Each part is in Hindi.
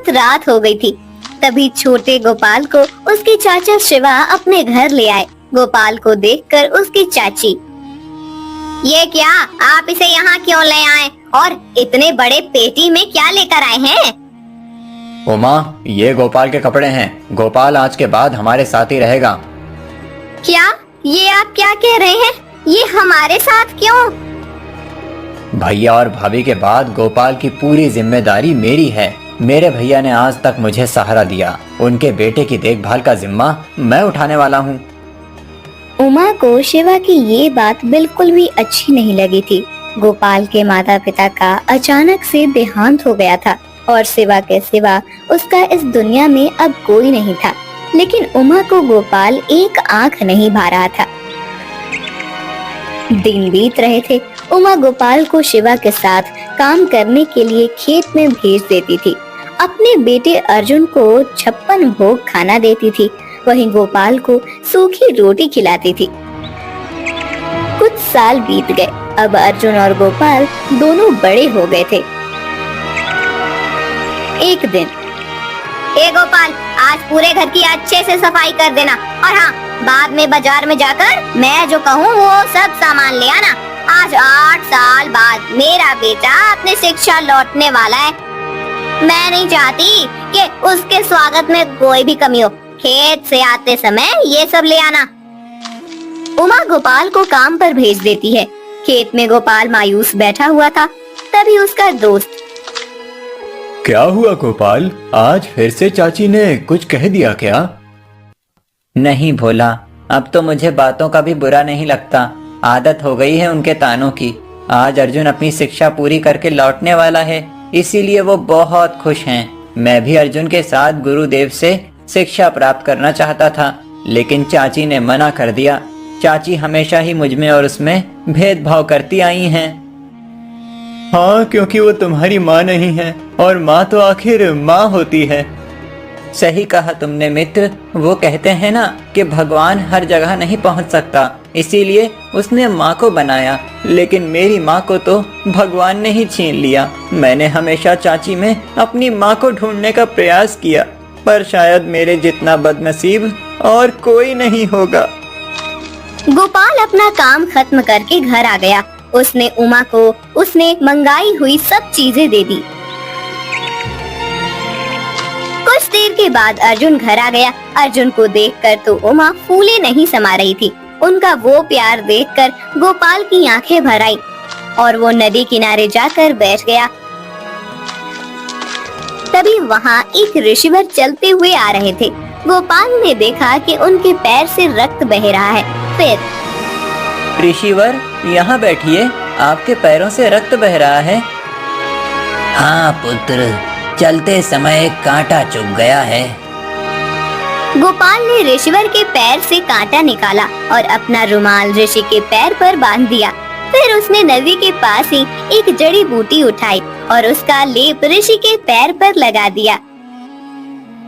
बहुत रात हो गई थी। तभी छोटे गोपाल को उसके चाचा शिवा अपने घर ले आए। गोपाल को देखकर उसकी चाची, ये क्या, आप इसे यहाँ क्यों ले आए और इतने बड़े पेटी में क्या लेकर आए हैं? उमा, ये गोपाल के कपड़े हैं। गोपाल आज के बाद हमारे साथ ही रहेगा। क्या? ये आप क्या कह रहे हैं? ये हमारे साथ क्यों? भैया और भाभी के बाद गोपाल की पूरी जिम्मेदारी मेरी है। मेरे भैया ने आज तक मुझे सहारा दिया। उनके बेटे की देखभाल का जिम्मा मैं उठाने वाला हूँ। उमा को शिवा की ये बात बिल्कुल भी अच्छी नहीं लगी थी। गोपाल के माता पिता का अचानक से देहांत हो गया था और शिवा के सिवा उसका इस दुनिया में अब कोई नहीं था। लेकिन उमा को गोपाल एक आंख नहीं भा रहा था। दिन बीत रहे थे। उमा गोपाल को शिवा के साथ काम करने के लिए खेत में भेज देती थी। अपने बेटे अर्जुन को 56 भोग खाना देती थी, वहीं गोपाल को सूखी रोटी खिलाती थी। कुछ साल बीत गए। अब अर्जुन और गोपाल दोनों बड़े हो गए थे। एक दिन, ए गोपाल, आज पूरे घर की अच्छे से सफाई कर देना और हाँ, बाद में बाजार में जाकर मैं जो कहूँ वो सब सामान ले आना। आज 8 साल बाद मेरा बेटा अपनी शिक्षा लौटने वाला है। मैं नहीं चाहती कि उसके स्वागत में कोई भी कमी हो। खेत से आते समय ये सब ले आना। उमा गोपाल को काम पर भेज देती है। खेत में गोपाल मायूस बैठा हुआ था। तभी उसका दोस्त, क्या हुआ गोपाल, आज फिर से चाची ने कुछ कह दिया क्या? नहीं भोला, अब तो मुझे बातों का भी बुरा नहीं लगता। आदत हो गई है उनके तानों की। आज अर्जुन अपनी शिक्षा पूरी करके लौटने वाला है, इसीलिए वो बहुत खुश हैं। मैं भी अर्जुन के साथ गुरुदेव से शिक्षा प्राप्त करना चाहता था, लेकिन चाची ने मना कर दिया। चाची हमेशा ही मुझ में और उसमें भेदभाव करती आई हैं। हाँ, क्योंकि वो तुम्हारी माँ नहीं है और माँ तो आखिर माँ होती है। सही कहा तुमने मित्र। वो कहते हैं ना कि भगवान हर जगह नहीं पहुंच सकता, इसीलिए उसने माँ को बनाया। लेकिन मेरी माँ को तो भगवान ने ही छीन लिया। मैंने हमेशा चाची में अपनी माँ को ढूंढने का प्रयास किया, पर शायद मेरे जितना बदनसीब और कोई नहीं होगा। गोपाल अपना काम खत्म करके घर आ गया। उसने उमा को उसने मंगाई हुई सब चीजें दे दी। कुछ देर के बाद अर्जुन घर आ गया। अर्जुन को देखकर तो उमा फूले नहीं समा रही थी। उनका वो प्यार देखकर गोपाल की आंखें भर आई और वो नदी किनारे जाकर बैठ गया। तभी वहाँ एक ऋषिवर चलते हुए आ रहे थे। गोपाल ने देखा कि उनके पैर से रक्त बह रहा है। फिर, ऋषिवर, यहाँ बैठिए, आपके पैरों से रक्त बह रहा है। हाँ पुत्र, चलते समय कांटा चुभ गया है। गोपाल ने ऋषिवर के पैर से कांटा निकाला और अपना रुमाल ऋषि के पैर पर बांध दिया। फिर उसने नदी के पास ही एक जड़ी बूटी उठाई और उसका लेप ऋषि के पैर पर लगा दिया।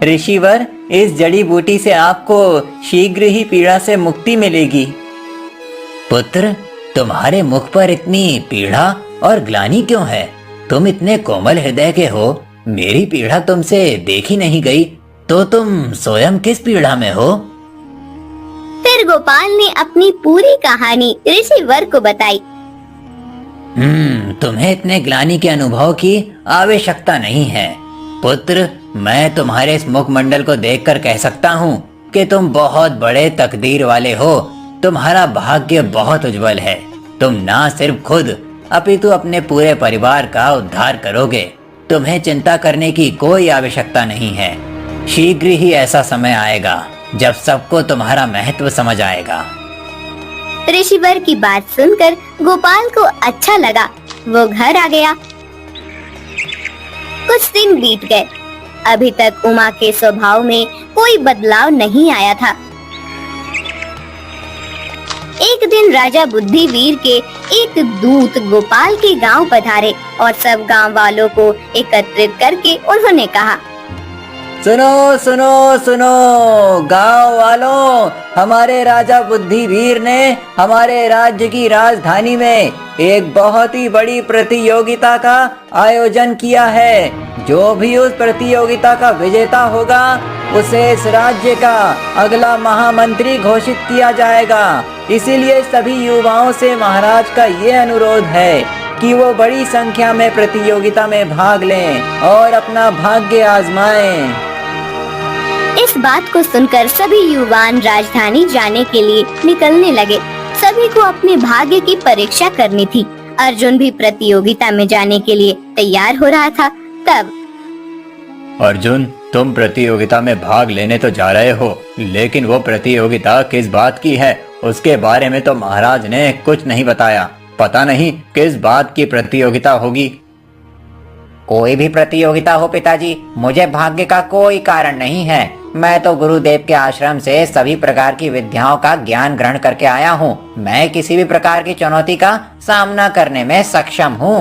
ऋषिवर, इस जड़ी बूटी से आपको शीघ्र ही पीड़ा से मुक्ति मिलेगी। पुत्र, तुम्हारे मुख पर इतनी पीड़ा और ग्लानि क्यों है? तुम इतने कोमल हृदय के हो, मेरी पीड़ा तुमसे देखी नहीं गई, तो तुम स्वयं किस पीड़ा में हो? फिर गोपाल ने अपनी पूरी कहानी ऋषिवर को बताई। तुम्हें इतने ग्लानि के अनुभव की आवश्यकता नहीं है। पुत्र, मैं तुम्हारे इस मुखमंडल को देखकर कह सकता हूँ कि तुम बहुत बड़े तकदीर वाले हो। तुम्हारा भाग्य बहुत उज्जवल है। तुम ना सिर्फ खुद अपितु अपने पूरे परिवार का उद्धार करोगे। तुम्हें चिंता करने की कोई आवश्यकता नहीं है। शीघ्र ही ऐसा समय आएगा जब सबको तुम्हारा महत्व समझ आएगा। ऋषिवर की बात सुनकर गोपाल को अच्छा लगा। वो घर आ गया। कुछ दिन बीत गए। अभी तक उमा के स्वभाव में कोई बदलाव नहीं आया था। एक दिन राजा बुद्धिवीर के एक दूत गोपाल के गांव पधारे और सब गांव वालों को एकत्रित करके उन्होंने कहा, सुनो सुनो सुनो गांव वालों, हमारे राजा बुद्धिवीर ने हमारे राज्य की राजधानी में एक बहुत ही बड़ी प्रतियोगिता का आयोजन किया है। जो भी उस प्रतियोगिता का विजेता होगा उसे इस राज्य का अगला महामंत्री घोषित किया जाएगा। इसीलिए सभी युवाओं से महाराज का ये अनुरोध है कि वो बड़ी संख्या में प्रतियोगिता में भाग लें और अपना भाग्य आजमाएं। इस बात को सुनकर सभी युवान राजधानी जाने के लिए निकलने लगे। सभी को अपने भाग्य की परीक्षा करनी थी। अर्जुन भी प्रतियोगिता में जाने के लिए तैयार हो रहा था। तब अर्जुन, तुम प्रतियोगिता में भाग लेने तो जा रहे हो, लेकिन वो प्रतियोगिता किस बात की है उसके बारे में तो महाराज ने कुछ नहीं बताया। पता नहीं किस बात की प्रतियोगिता होगी। कोई भी प्रतियोगिता हो पिताजी, मुझे भाग्य का कोई कारण नहीं है। मैं तो गुरुदेव के आश्रम से सभी प्रकार की विद्याओं का ज्ञान ग्रहण करके आया हूँ। मैं किसी भी प्रकार की चुनौती का सामना करने में सक्षम हूँ।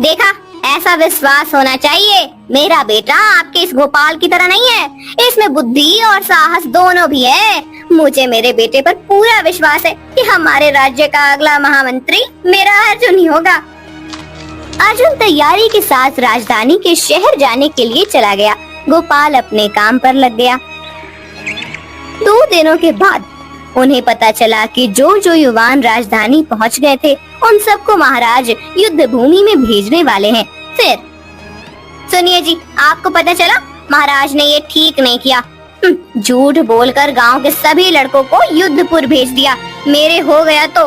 देखा, ऐसा विश्वास होना चाहिए। मेरा बेटा आपके इस गोपाल की तरह नहीं है। इसमें बुद्धि और साहस दोनों भी है। मुझे मेरे बेटे पर पूरा विश्वास है कि हमारे राज्य का अगला महामंत्री मेरा अर्जुन ही होगा। अर्जुन तैयारी के साथ राजधानी के शहर जाने के लिए चला गया। गोपाल अपने काम पर लग गया। 2 दिनों के बाद उन्हें पता चला कि जो युवान राजधानी पहुंच गए थे उन सबको महाराज युद्ध भूमि में भेजने वाले हैं। फिर सुनिए जी, आपको पता चला महाराज ने ये ठीक नहीं किया। झूठ बोलकर गांव के सभी लड़कों को युद्धपुर भेज दिया। मेरे हो गया तो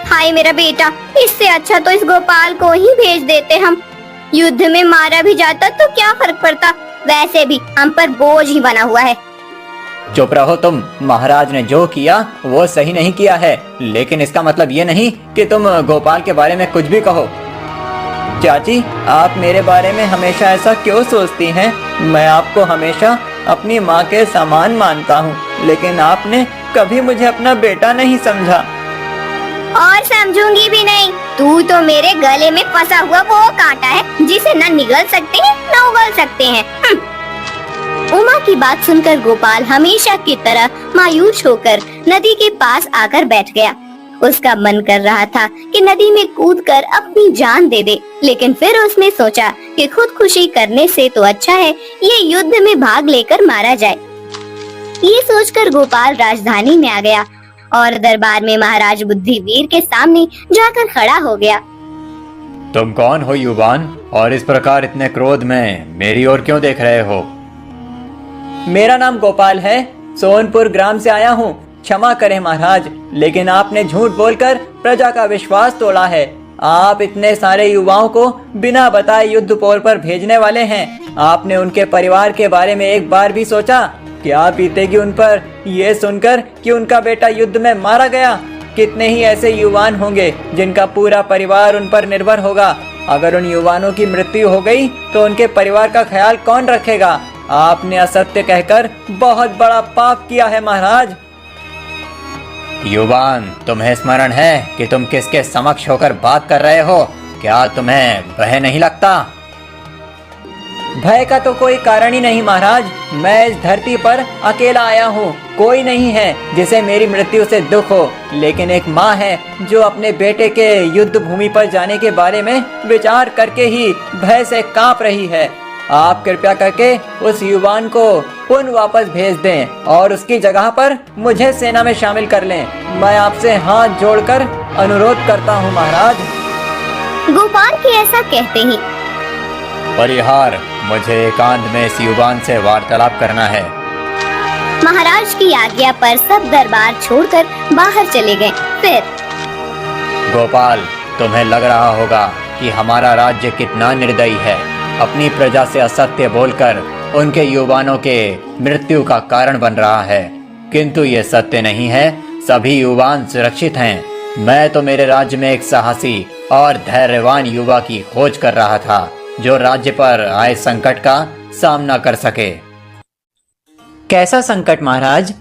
हाय मेरा बेटा, इससे अच्छा तो इस गोपाल को ही भेज देते हम। युद्ध में मारा भी जाता तो क्या फर्क पड़ता, वैसे भी हम पर बोझ ही बना हुआ है। चुप रहो तुम। महाराज ने जो किया वो सही नहीं किया है, लेकिन इसका मतलब ये नहीं कि तुम गोपाल के बारे में कुछ भी कहो। चाची, आप मेरे बारे में हमेशा ऐसा क्यों सोचती हैं? मैं आपको हमेशा अपनी माँ के समान मानता हूँ, लेकिन आपने कभी मुझे अपना बेटा नहीं समझा। और समझूंगी भी नहीं। तू तो मेरे गले में फंसा हुआ वो कांटा है जिसे न निगल सकते हैं न उगल सकते हैं। उमा की बात सुनकर गोपाल हमेशा की तरह मायूस होकर नदी के पास आकर बैठ गया। उसका मन कर रहा था कि नदी में कूदकर अपनी जान दे दे, लेकिन फिर उसने सोचा कि खुदकुशी करने से तो अच्छा है ये युद्ध में भाग लेकर मारा जाए। ये सोचकर गोपाल राजधानी में आ गया और दरबार में महाराज बुद्धिवीर के सामने जाकर खड़ा हो गया। तुम कौन हो युवान, और इस प्रकार इतने क्रोध में मेरी ओर क्यों देख रहे हो? मेरा नाम गोपाल है, सोनपुर ग्राम से आया हूँ। क्षमा करें महाराज, लेकिन आपने झूठ बोलकर प्रजा का विश्वास तोड़ा है। आप इतने सारे युवाओं को बिना बताए युद्धपोर पर भेजने वाले हैं। आपने उनके परिवार के बारे में एक बार भी सोचा? क्या बीतेगी उन पर ये सुनकर कि उनका बेटा युद्ध में मारा गया? कितने ही ऐसे युवान होंगे जिनका पूरा परिवार उन पर निर्भर होगा। अगर उन युवानों की मृत्यु हो गई तो उनके परिवार का ख्याल कौन रखेगा? आपने असत्य कहकर बहुत बड़ा पाप किया है महाराज। युवान, तुम्हें स्मरण है कि तुम किसके समक्ष होकर बात कर रहे हो? क्या तुम्हें भय नहीं लगता? भय का तो कोई कारण ही नहीं महाराज। मैं इस धरती पर अकेला आया हूँ। कोई नहीं है जिसे मेरी मृत्यु से दुख हो, लेकिन एक माँ है जो अपने बेटे के युद्ध भूमि पर जाने के बारे में विचार करके ही भय से कांप रही है। आप कृपया करके उस युवान को पुनः वापस भेज दें और उसकी जगह पर मुझे सेना में शामिल कर लें। मैं आपसे हाथ जोड़कर अनुरोध करता हूँ महाराज। गोपाल के ऐसा कहते ही परिहार, मुझे एकांत में इस युवान से वार्तालाप करना है। महाराज की आज्ञा पर सब दरबार छोड़कर बाहर चले गए। फिर गोपाल, तुम्हें लग रहा होगा कि हमारा राज्य कितना निर्दयी है। अपनी प्रजा से असत्य बोलकर उनके युवानों के मृत्यु का कारण बन रहा है, किंतु ये सत्य नहीं है। सभी युवान सुरक्षित हैं। मैं तो मेरे राज्य में एक साहसी और धैर्यवान युवा की खोज कर रहा था जो राज्य पर आए संकट का सामना कर सके। कैसा संकट महाराज?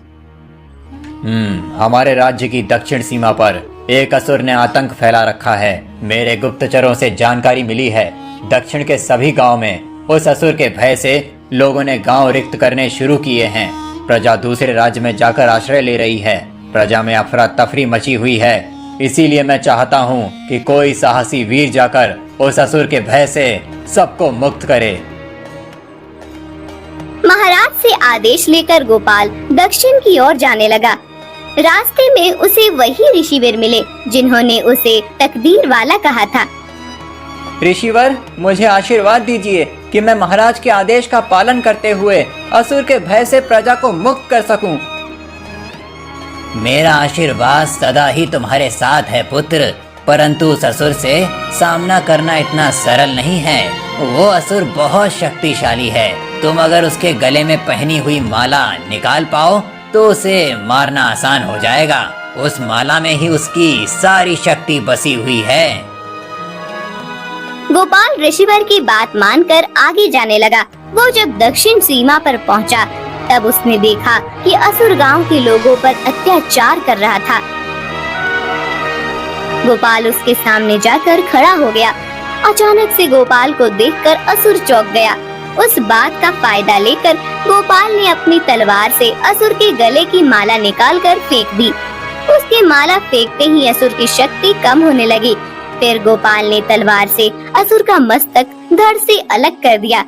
हमारे राज्य की दक्षिण सीमा पर एक असुर ने आतंक फैला रखा है। मेरे गुप्तचरों से जानकारी मिली है दक्षिण के सभी गांव में उस असुर के भय से लोगों ने गांव रिक्त करने शुरू किए हैं। प्रजा दूसरे राज्य में जाकर आश्रय ले रही है। प्रजा में अफरा तफरी मची हुई है। इसीलिए मैं चाहता हूँ कि कोई साहसी वीर जाकर उस असुर के भय से सबको मुक्त करे। महाराज से आदेश लेकर गोपाल दक्षिण की ओर जाने लगा। रास्ते में उसे वही ऋषिवीर मिले जिन्होंने उसे तकदीर वाला कहा था। ऋषिवर, मुझे आशीर्वाद दीजिए कि मैं महाराज के आदेश का पालन करते हुए असुर के भय से प्रजा को मुक्त कर सकूं। मेरा आशीर्वाद सदा ही तुम्हारे साथ है पुत्र, परंतु उस असुर से सामना करना इतना सरल नहीं है। वो असुर बहुत शक्तिशाली है। तुम अगर उसके गले में पहनी हुई माला निकाल पाओ तो उसे मारना आसान हो जाएगा। उस माला में ही उसकी सारी शक्ति बसी हुई है। गोपाल ऋषिवर की बात मानकर आगे जाने लगा। वो जब दक्षिण सीमा पर पहुंचा, तब उसने देखा कि असुर गांव के लोगों पर अत्याचार कर रहा था। गोपाल उसके सामने जाकर खड़ा हो गया। अचानक से गोपाल को देखकर असुर चौंक गया। उस बात का फायदा लेकर गोपाल ने अपनी तलवार से असुर के गले की माला निकालकर फेंक दी। उसकी माला फेंकते ही असुर की शक्ति कम होने लगी। फिर गोपाल ने तलवार से असुर का मस्तक धड़ से अलग कर दिया।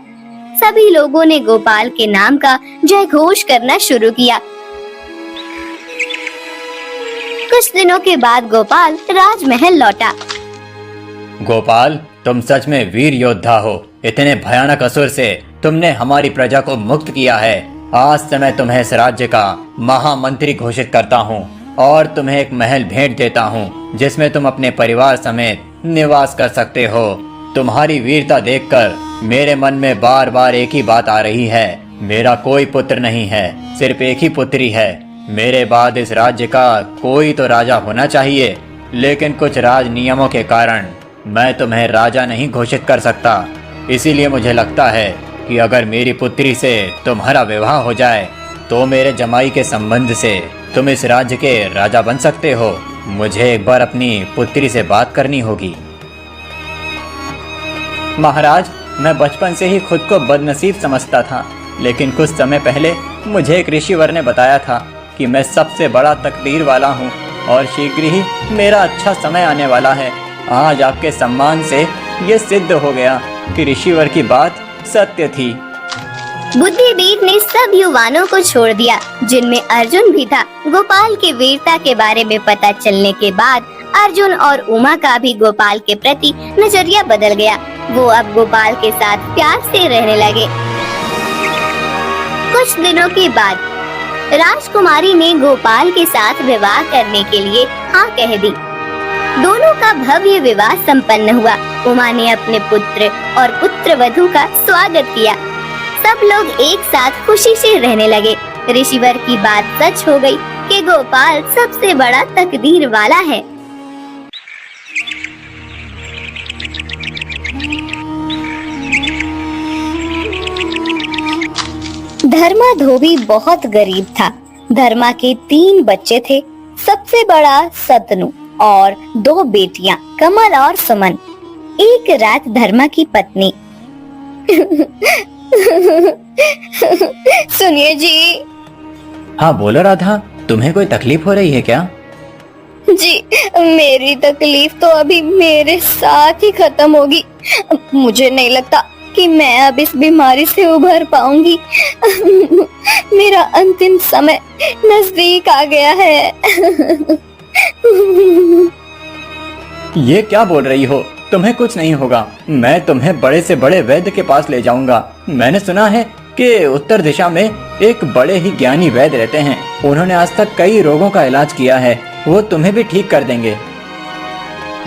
सभी लोगों ने गोपाल के नाम का जय घोष करना शुरू किया। कुछ दिनों के बाद गोपाल राजमहल लौटा। गोपाल, तुम सच में वीर योद्धा हो। इतने भयानक असुर से तुमने हमारी प्रजा को मुक्त किया है। आज से मैं तुम्हें इस राज्य का महामंत्री घोषित करता हूँ और तुम्हें एक महल भेंट देता हूँ जिसमें तुम अपने परिवार समेत निवास कर सकते हो। तुम्हारी वीरता देखकर मेरे मन में बार बार एक ही बात आ रही है। मेरा कोई पुत्र नहीं है, सिर्फ एक ही पुत्री है। मेरे बाद इस राज्य का कोई तो राजा होना चाहिए, लेकिन कुछ राज नियमों के कारण मैं तुम्हें राजा नहीं घोषित कर सकता। इसीलिए मुझे लगता है कि अगर मेरी पुत्री से तुम्हारा विवाह हो जाए तो मेरे जमाई के संबंध से तुम इस राज्य के राजा बन सकते हो। मुझे एक बार अपनी पुत्री से बात करनी होगी। महाराज, मैं बचपन से ही खुद को बदनसीब समझता था, लेकिन कुछ समय पहले मुझे एक ऋषिवर ने बताया था कि मैं सबसे बड़ा तकदीर वाला हूँ और शीघ्र ही मेरा अच्छा समय आने वाला है। आज आपके सम्मान से ये सिद्ध हो गया कि ऋषिवर की बात सत्य थी। बुद्धिदेव ने सब युवानों को छोड़ दिया, जिनमें अर्जुन भी था। गोपाल की वीरता के बारे में पता चलने के बाद अर्जुन और उमा का भी गोपाल के प्रति नजरिया बदल गया। वो अब गोपाल के साथ प्यार से रहने लगे। कुछ दिनों के बाद राजकुमारी ने गोपाल के साथ विवाह करने के लिए हाँ कह दी। दोनों का भव्य विवाह संपन्न हुआ। उमा ने अपने पुत्र और पुत्रवधू का स्वागत किया। सब लोग एक साथ खुशी से रहने लगे। ऋषिवर की बात सच हो गई कि गोपाल सबसे बड़ा तकदीर वाला है। धर्मा धोबी बहुत गरीब था। धर्मा के 3 बच्चे थे। सबसे बड़ा सतनु और 2 बेटियां कमल और सुमन। एक रात धर्मा की पत्नी सुनिए जी। हाँ बोलो राधा, तुम्हें कोई तकलीफ हो रही है क्या? जी, मेरी तकलीफ तो अभी मेरे साथ ही खत्म होगी। मुझे नहीं लगता कि मैं अब इस बीमारी से उभर पाऊंगी। मेरा अंतिम समय नजदीक आ गया है। ये क्या बोल रही हो? तुम्हें कुछ नहीं होगा। मैं तुम्हें बड़े से बड़े वैद्य के पास ले जाऊंगा। मैंने सुना है कि उत्तर दिशा में एक बड़े ही ज्ञानी वैद्य रहते हैं। उन्होंने आज तक कई रोगों का इलाज किया है। वो तुम्हें भी ठीक कर देंगे।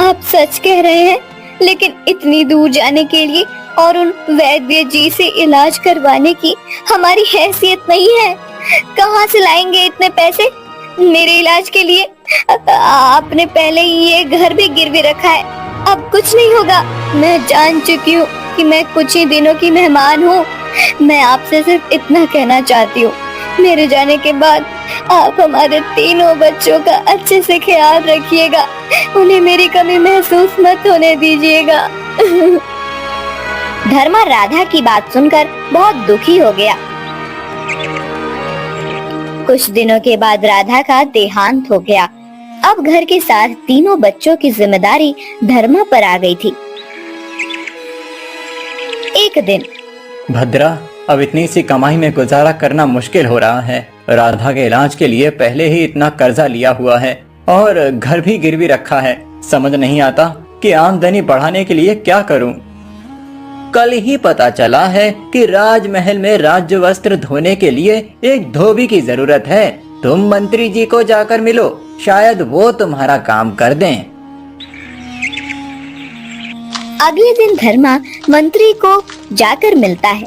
आप सच कह रहे हैं? लेकिन इतनी दूर जाने के लिए और उन वैद्य जी से इलाज करवाने की हमारी हैसियत नहीं है। कहाँ से लाएंगे इतने पैसे मेरे इलाज के लिए? आपने पहले ही ये घर भी गिरवी रखा है। अब कुछ नहीं होगा। मैं जान चुकी हूँ कि मैं कुछ ही दिनों की मेहमान हूँ। मैं आपसे सिर्फ इतना कहना चाहती हूँ, मेरे जाने के बाद आप हमारे 3 बच्चों का अच्छे से ख्याल रखिएगा। उन्हें मेरी कमी महसूस मत होने दीजिएगा। धर्मा राधा की बात सुनकर बहुत दुखी हो गया। कुछ दिनों के बाद राधा का देहांत हो गया। अब घर के साथ तीनों बच्चों की जिम्मेदारी धर्मा पर आ गई थी। एक दिन भद्रा, अब इतनी सी कमाई में गुजारा करना मुश्किल हो रहा है। राधा के इलाज के लिए पहले ही इतना कर्जा लिया हुआ है और घर भी गिरवी रखा है। समझ नहीं आता कि आमदनी बढ़ाने के लिए क्या करूं। कल ही पता चला है कि राजमहल में राज्य वस्त्र धोने के लिए एक धोबी की जरूरत है। तुम मंत्री जी को जाकर मिलो, शायद वो तुम्हारा काम कर दें। अगले दिन धर्मा मंत्री को जाकर मिलता है।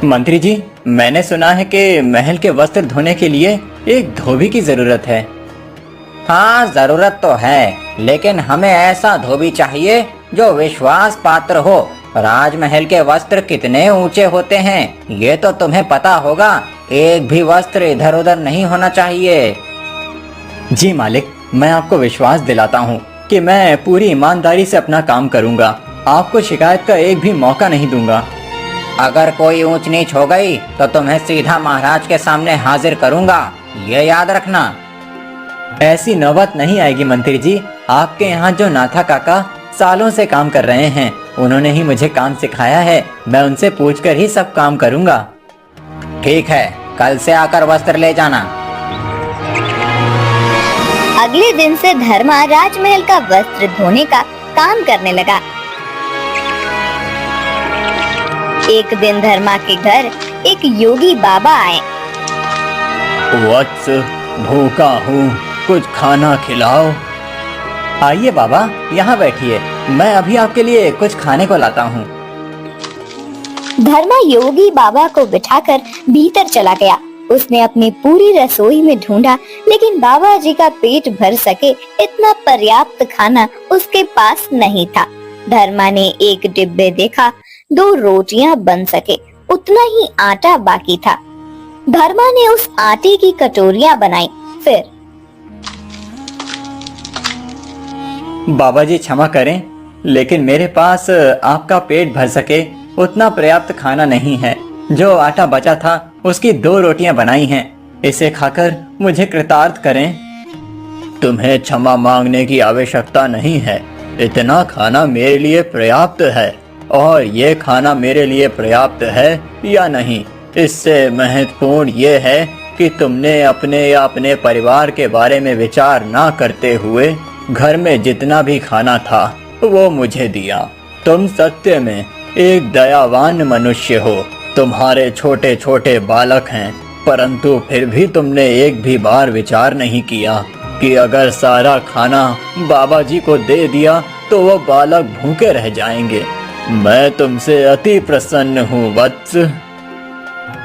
मंत्री जी, मैंने सुना है कि महल के वस्त्र धोने के लिए एक धोबी की जरूरत है। हाँ, जरूरत तो है, लेकिन हमें ऐसा धोबी चाहिए जो विश्वास पात्र हो। राजमहल के वस्त्र कितने ऊंचे होते हैं, ये तो तुम्हें पता होगा। एक भी वस्त्र इधर उधर नहीं होना चाहिए। जी मालिक, मैं आपको विश्वास दिलाता हूँ कि मैं पूरी ईमानदारी से अपना काम करूँगा। आपको शिकायत का एक भी मौका नहीं दूंगा। अगर कोई ऊंच नीच हो गई तो तुम्हें सीधा महाराज के सामने हाजिर करूंगा, ये याद रखना। ऐसी नौबत नहीं आएगी मंत्री जी। आपके यहाँ जो नाथा काका सालों से काम कर रहे हैं, उन्होंने ही मुझे काम सिखाया है। मैं उनसे पूछकर ही सब काम करूंगा। ठीक है, कल से आकर वस्त्र ले जाना। अगले दिन से धर्मा राजमहल का वस्त्र धोने का काम करने लगा। एक दिन धर्मा के घर एक योगी बाबा आए। वत्स, भूखा हूँ, कुछ खाना खिलाओ। आइए बाबा, यहाँ बैठिए, मैं अभी आपके लिए कुछ खाने को लाता हूँ। धर्मा योगी बाबा को बिठाकर भीतर चला गया। उसने अपनी पूरी रसोई में ढूंढा, लेकिन बाबा जी का पेट भर सके इतना पर्याप्त खाना उसके पास नहीं था। धर्मा ने एक डिब्बे देखा, 2 रोटियां बन सके उतना ही आटा बाकी था। धर्मा ने उस आटे की कटोरियां बनाई। फिर बाबा जी क्षमा करें, लेकिन मेरे पास आपका पेट भर सके उतना पर्याप्त खाना नहीं है। जो आटा बचा था उसकी 2 रोटियां बनाई हैं, इसे खाकर मुझे कृतार्थ करें। तुम्हें क्षमा मांगने की आवश्यकता नहीं है। इतना खाना मेरे लिए पर्याप्त है, और ये खाना मेरे लिए पर्याप्त है या नहीं, इससे महत्वपूर्ण ये है कि तुमने अपने या अपने परिवार के बारे में विचार ना करते हुए घर में जितना भी खाना था वो मुझे दिया। तुम सत्य में एक दयावान मनुष्य हो। तुम्हारे छोटे छोटे बालक हैं, परंतु फिर भी तुमने एक भी बार विचार नहीं किया कि अगर सारा खाना बाबा जी को दे दिया तो वो बालक भूखे रह जाएंगे। मैं तुमसे अति प्रसन्न हूँ वत्स।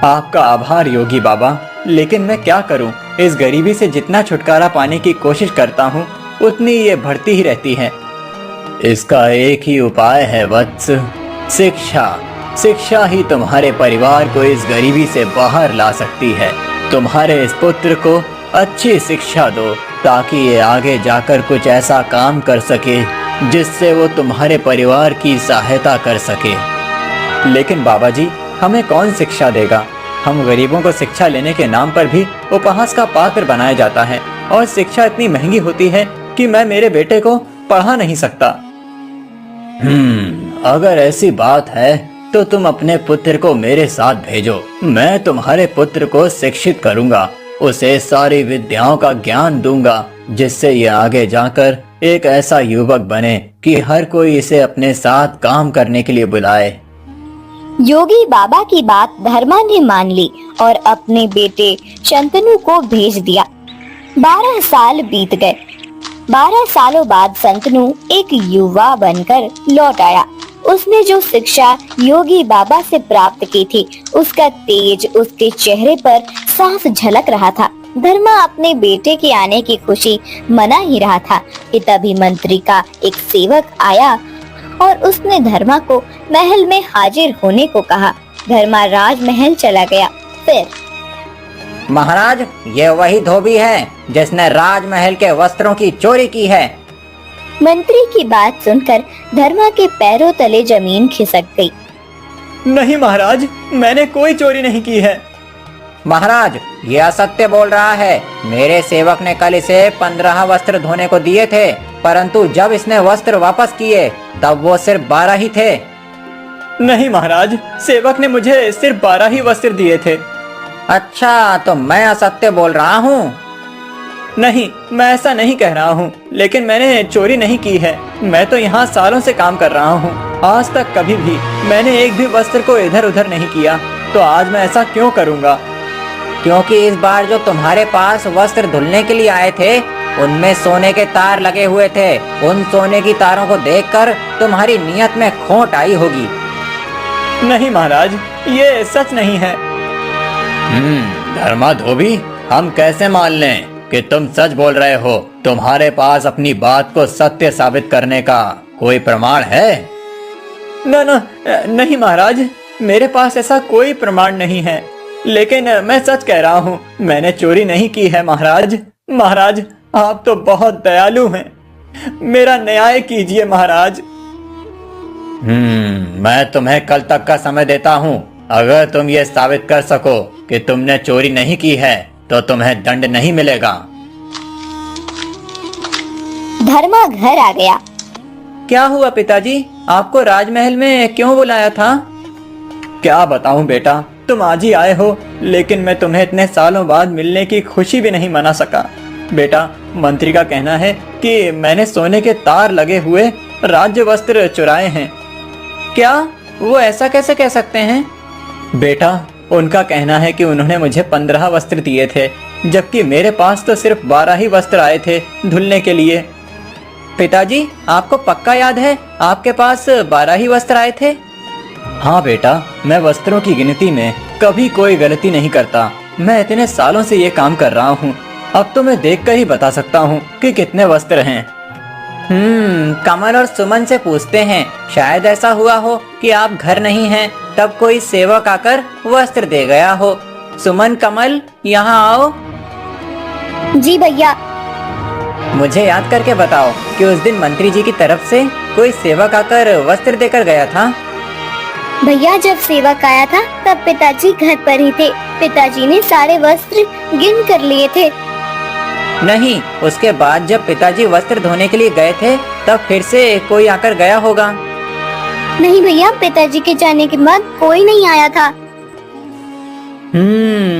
आपका आभार योगी बाबा, लेकिन मैं क्या करूँ? इस गरीबी से जितना छुटकारा पाने की कोशिश करता हूँ उतनी ये बढ़ती ही रहती है। इसका एक ही उपाय है वत्स, शिक्षा। शिक्षा ही तुम्हारे परिवार को इस गरीबी से बाहर ला सकती है। तुम्हारे इस पुत्र को अच्छी शिक्षा दो ताकि ये आगे जाकर कुछ ऐसा काम कर सके जिससे वो तुम्हारे परिवार की सहायता कर सके। लेकिन बाबा जी, हमें कौन शिक्षा देगा? हम गरीबों को शिक्षा लेने के नाम पर भी उपहास का पात्र बनाया जाता है, और शिक्षा इतनी महंगी होती है कि मैं मेरे बेटे को पढ़ा नहीं सकता। अगर ऐसी बात है तो तुम अपने पुत्र को मेरे साथ भेजो। मैं तुम्हारे पुत्र को शिक्षित करूंगा, उसे सारी विद्याओं का ज्ञान दूंगा, जिससे ये आगे जाकर एक ऐसा युवक बने कि हर कोई इसे अपने साथ काम करने के लिए बुलाए। योगी बाबा की बात धर्मा ने मान ली और अपने बेटे शंतनु को भेज दिया। 12 साल बीत गए। 12 सालों बाद शंतनु एक युवा बनकर लौट आया। उसने जो शिक्षा योगी बाबा से प्राप्त की थी, उसका तेज उसके चेहरे पर साफ झलक रहा था। धर्मा अपने बेटे के आने की खुशी मना ही रहा था कि तभी मंत्री का एक सेवक आया और उसने धर्मा को महल में हाजिर होने को कहा। धर्मा राजमहल चला गया। फिर महाराज, ये वही धोबी है जिसने राजमहल के वस्त्रों की चोरी की है। मंत्री की बात सुनकर धर्मा के पैरों तले जमीन खिसक गई। नहीं महाराज, मैंने कोई चोरी नहीं की है। महाराज, ये असत्य बोल रहा है। मेरे सेवक ने कल इसे 15 वस्त्र धोने को दिए थे, परंतु जब इसने वस्त्र वापस किए तब वो सिर्फ 12 ही थे। नहीं महाराज, सेवक ने मुझे सिर्फ 12 ही वस्त्र दिए थे। अच्छा, तो मैं असत्य बोल रहा हूँ? नहीं, मैं ऐसा नहीं कह रहा हूँ, लेकिन मैंने चोरी नहीं की है। मैं तो यहाँ सालों से काम कर रहा हूँ। आज तक कभी भी मैंने एक भी वस्त्र को इधर उधर नहीं किया, तो आज मैं ऐसा क्यों करूँगा? क्योंकि इस बार जो तुम्हारे पास वस्त्र धुलने के लिए आए थे उनमें सोने के तार लगे हुए थे। उन सोने की तारों को देखकर तुम्हारी नीयत में खोट आई होगी। नहीं महाराज, ये सच नहीं है। धर्मा धोबी, हम कैसे मान लें कि तुम सच बोल रहे हो? तुम्हारे पास अपनी बात को सत्य साबित करने का कोई प्रमाण है? नहीं महाराज, मेरे पास ऐसा कोई प्रमाण नहीं है, लेकिन मैं सच कह रहा हूँ, मैंने चोरी नहीं की है महाराज। महाराज, आप तो बहुत दयालु हैं, मेरा न्याय कीजिए महाराज। मैं तुम्हें कल तक का समय देता हूँ। अगर तुम ये साबित कर सको कि तुमने चोरी नहीं की है तो तुम्हें दंड नहीं मिलेगा। धर्मा घर आ गया। क्या हुआ पिताजी, आपको राजमहल में क्यों बुलाया था? क्या बताऊं बेटा, तुम आज ही आए हो, लेकिन मैं तुम्हें इतने सालों बाद मिलने की खुशी भी नहीं मना सका। बेटा, मंत्री का कहना है कि मैंने सोने के तार लगे हुए राज्य वस्त्र चुराए हैं। क्या? वो ऐसा कैसे कह सकते हैं? बेटा, उनका कहना है कि उन्होंने मुझे 15 वस्त्र दिए थे, जबकि मेरे पास तो सिर्फ 12 ही वस्त्र आए थे धुलने के लिए। पिताजी, आपको पक्का याद है आपके पास 12 ही वस्त्र आए थे? हाँ बेटा, मैं वस्त्रों की गिनती में कभी कोई गलती नहीं करता। मैं इतने सालों से ये काम कर रहा हूँ, अब तो मैं देखकर ही बता सकता हूँ कि कितने वस्त्र हैं। कमल और सुमन से पूछते हैं। शायद ऐसा हुआ हो कि आप घर नहीं हैं, तब कोई सेवक आकर वस्त्र दे गया हो। सुमन, कमल, यहाँ आओ। जी भैया। मुझे याद करके बताओ कि उस दिन मंत्री जी की तरफ से कोई सेवक आकर वस्त्र देकर गया था? भैया, जब सेवक आया था तब पिताजी घर पर ही थे। पिताजी ने सारे वस्त्र गिन कर लिए थे। नहीं, उसके बाद जब पिताजी वस्त्र धोने के लिए गए थे तब फिर से कोई आकर गया होगा। नहीं भैया, पिताजी के जाने के बाद कोई नहीं आया था।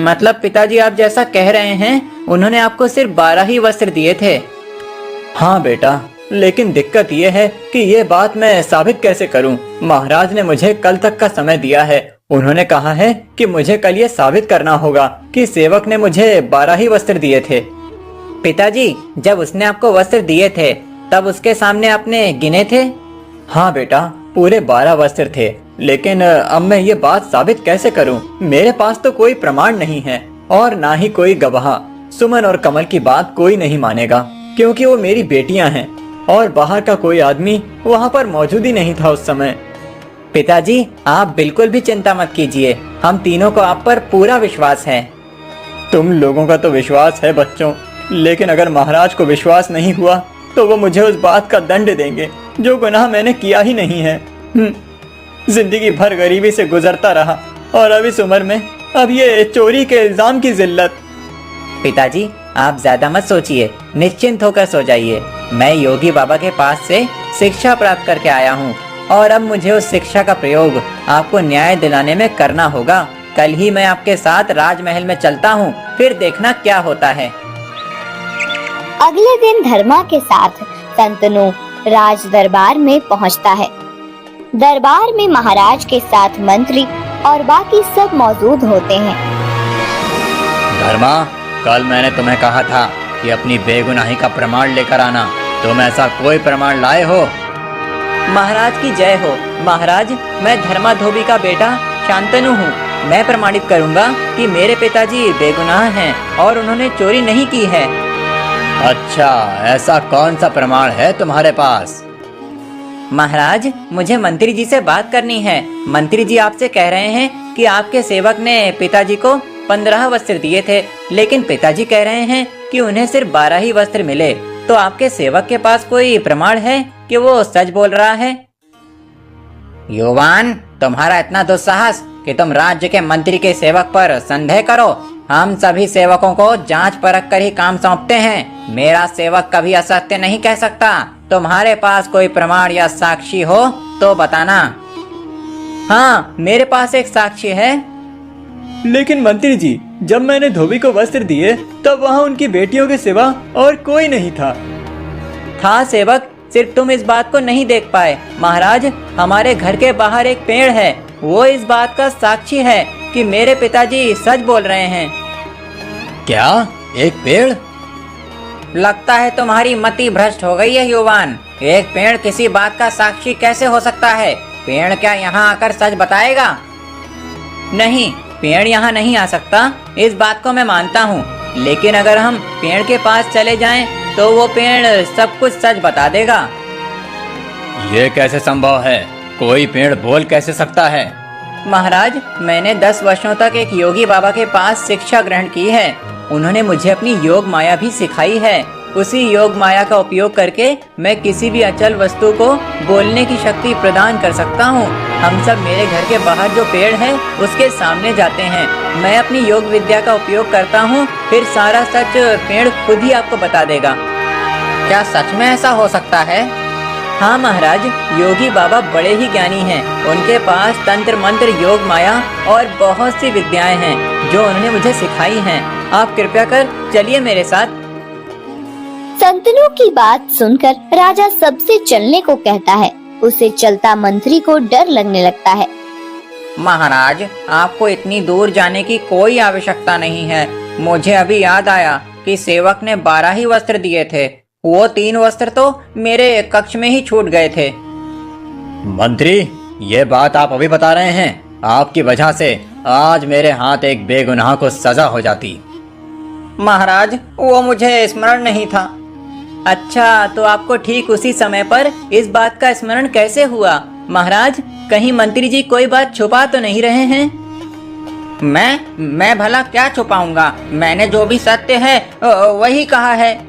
मतलब पिताजी आप जैसा कह रहे हैं, उन्होंने आपको सिर्फ 12 ही वस्त्र दिए थे। हाँ बेटा, लेकिन दिक्कत ये है कि ये बात मैं साबित कैसे करूं? महाराज ने मुझे कल तक का समय दिया है। उन्होंने कहा है कि मुझे कल ये साबित करना होगा कि सेवक ने मुझे 12 ही वस्त्र दिए थे। पिताजी, जब उसने आपको वस्त्र दिए थे तब उसके सामने आपने गिने थे? हाँ बेटा, पूरे 12 वस्त्र थे, लेकिन अब मैं ये बात साबित कैसे करूं? मेरे पास तो कोई प्रमाण नहीं है और ना ही कोई गवाह। सुमन और कमल की बात कोई नहीं मानेगा, क्योंकि वो मेरी बेटियां हैं और बाहर का कोई आदमी वहाँ पर मौजूद ही नहीं था उस समय। पिताजी, आप बिल्कुल भी चिंता मत कीजिए, हम तीनों को आप पर पूरा विश्वास है। तुम लोगों का तो विश्वास है बच्चों, लेकिन अगर महाराज को विश्वास नहीं हुआ तो वो मुझे उस बात का दंड देंगे जो गुनाह मैंने किया ही नहीं है। जिंदगी भर गरीबी से गुजरता रहा और अब इस उम्र में अब ये चोरी के इल्जाम की जिल्लत। पिताजी, आप ज्यादा मत सोचिए, निश्चिंत होकर सो जाइए। मैं योगी बाबा के पास से शिक्षा प्राप्त करके आया हूँ और अब मुझे उस शिक्षा का प्रयोग आपको न्याय दिलाने में करना होगा। कल ही मैं आपके साथ राजमहल में चलता हूँ, फिर देखना क्या होता है। अगले दिन धर्मा के साथ संतनु राज दरबार में पहुंचता है। दरबार में महाराज के साथ मंत्री और बाकी सब मौजूद होते हैं। धर्मा, कल मैंने तुम्हें कहा था कि अपनी बेगुनाही का प्रमाण लेकर आना। तुम ऐसा कोई प्रमाण लाए हो? महाराज की जय हो। महाराज, मैं धर्मा धोबी का बेटा शांतनु हूँ। मैं प्रमाणित करूँगा कि मेरे पिताजी बेगुनाह हैं और उन्होंने चोरी नहीं की है। अच्छा, ऐसा कौन सा प्रमाण है तुम्हारे पास? महाराज, मुझे मंत्री जी से बात करनी है। मंत्री जी आपसे कह रहे हैं कि आपके सेवक ने पिताजी को 15 वस्त्र दिए थे, लेकिन पिताजी कह रहे हैं कि उन्हें सिर्फ 12 ही वस्त्र मिले। तो आपके सेवक के पास कोई प्रमाण है कि वो सच बोल रहा है? युवान, तुम्हारा इतना दुस्साहस कि तुम राज्य के मंत्री के सेवक पर संदेह करो। हम सभी सेवकों को जांच परख कर ही काम सौंपते हैं। मेरा सेवक कभी असत्य नहीं कह सकता। तुम्हारे पास कोई प्रमाण या साक्षी हो तो बताना। हाँ, मेरे पास एक साक्षी है। लेकिन मंत्री जी, जब मैंने धोबी को वस्त्र दिए तब वहाँ उनकी बेटियों के सिवा और कोई नहीं था। था सेवक, सिर्फ तुम इस बात को नहीं देख पाए। महाराज, हमारे घर के बाहर एक पेड़ है, वो इस बात का साक्षी है कि मेरे पिताजी सच बोल रहे हैं। क्या? एक पेड़? लगता है तुम्हारी मति भ्रष्ट हो गई है युवान। एक पेड़ किसी बात का साक्षी कैसे हो सकता है? पेड़ क्या यहाँ आकर सच बताएगा? नहीं, पेड़ यहाँ नहीं आ सकता, इस बात को मैं मानता हूँ। लेकिन अगर हम पेड़ के पास चले जाएं, तो वो पेड़ सब कुछ सच बता देगा। ये कैसे संभव है? कोई पेड़ बोल कैसे सकता है? महाराज, मैंने 10 वर्षों तक एक योगी बाबा के पास शिक्षा ग्रहण की है। उन्होंने मुझे अपनी योग माया भी सिखाई है। उसी योग माया का उपयोग करके मैं किसी भी अचल वस्तु को बोलने की शक्ति प्रदान कर सकता हूँ। हम सब मेरे घर के बाहर जो पेड़ है उसके सामने जाते हैं। मैं अपनी योग विद्या का उपयोग करता हूँ, फिर सारा सच पेड़ खुद ही आपको बता देगा। क्या सच में ऐसा हो सकता है? हाँ महाराज, योगी बाबा बड़े ही ज्ञानी हैं। उनके पास तंत्र मंत्र, योग माया और बहुत सी विद्याएं हैं जो उन्होंने मुझे सिखाई हैं। आप कृपया कर चलिए मेरे साथ। संतनु की बात सुनकर राजा सबसे चलने को कहता है। उसे चलता मंत्री को डर लगने लगता है। महाराज, आपको इतनी दूर जाने की कोई आवश्यकता नहीं है। मुझे अभी याद आया कि सेवक ने 12 ही वस्त्र दिए थे। वो 3 वस्त्र तो मेरे कक्ष में ही छूट गए थे। मंत्री, ये बात आप अभी बता रहे हैं? आपकी वजह से आज मेरे हाथ एक बेगुनाह को सजा हो जाती। महाराज, वो मुझे स्मरण नहीं था। अच्छा, तो आपको ठीक उसी समय पर इस बात का स्मरण कैसे हुआ? महाराज, कहीं मंत्री जी कोई बात छुपा तो नहीं रहे हैं? मैं भला क्या छुपाऊंगा? मैंने जो भी सत्य है वही कहा है।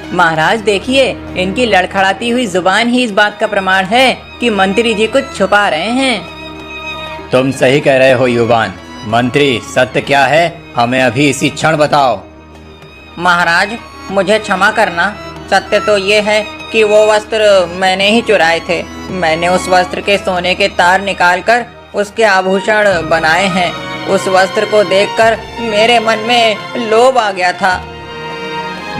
महाराज देखिए, इनकी लड़खड़ाती हुई जुबान ही इस बात का प्रमाण है कि मंत्री जी कुछ छुपा रहे हैं। तुम सही कह रहे हो युवान। मंत्री, सत्य क्या है? हमें अभी इसी क्षण बताओ। महाराज, मुझे क्षमा करना। सत्य तो ये है कि वो वस्त्र मैंने ही चुराए थे। मैंने उस वस्त्र के सोने के तार निकालकर उसके आभूषण बनाए हैं। उस वस्त्र को देखकर मेरे मन में लोभ आ गया था।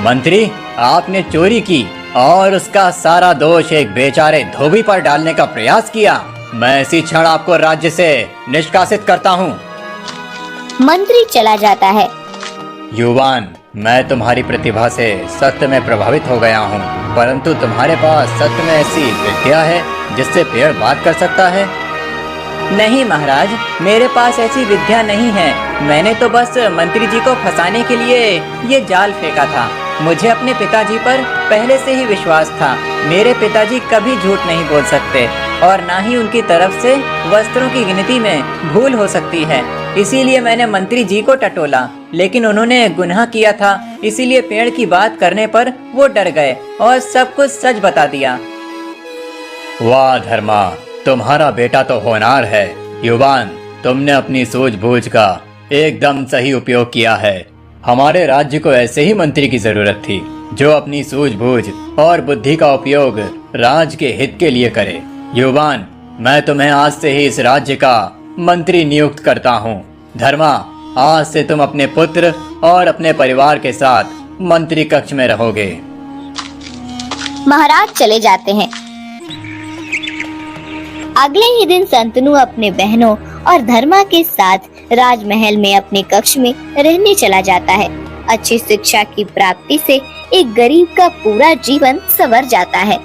मंत्री, आपने चोरी की और उसका सारा दोष एक बेचारे धोबी पर डालने का प्रयास किया। मैं इसी क्षण आपको राज्य से निष्कासित करता हूँ। मंत्री चला जाता है। युवान, मैं तुम्हारी प्रतिभा से सत्य में प्रभावित हो गया हूँ, परंतु तुम्हारे पास सत्य में ऐसी विद्या है जिससे पेड़ बात कर सकता है? नहीं महाराज, मेरे पास ऐसी विद्या नहीं है। मैंने तो बस मंत्री जी को फंसाने के लिए ये जाल फेंका था। मुझे अपने पिताजी पर पहले से ही विश्वास था। मेरे पिताजी कभी झूठ नहीं बोल सकते और ना ही उनकी तरफ से वस्त्रों की गिनती में भूल हो सकती है। इसीलिए मैंने मंत्री जी को टटोला, लेकिन उन्होंने गुनाह किया था। इसीलिए पेड़ की बात करने पर वो डर गए और सब कुछ सच बता दिया। वाह धर्मा, तुम्हारा बेटा तो होनहार है। युवान, तुमने अपनी सूझबूझ का एकदम सही उपयोग किया है। हमारे राज्य को ऐसे ही मंत्री की जरूरत थी जो अपनी सूझबूझ और बुद्धि का उपयोग राज्य के हित के लिए करे। युवान, मैं तुम्हें आज से ही इस राज्य का मंत्री नियुक्त करता हूँ। धर्मा, आज से तुम अपने पुत्र और अपने परिवार के साथ मंत्री कक्ष में रहोगे। महाराज चले जाते हैं। अगले ही दिन संतनु अपने बहनों और धर्मा के साथ राजमहल में अपने कक्ष में रहने चला जाता है। अच्छी शिक्षा की प्राप्ति से एक गरीब का पूरा जीवन संवर जाता है।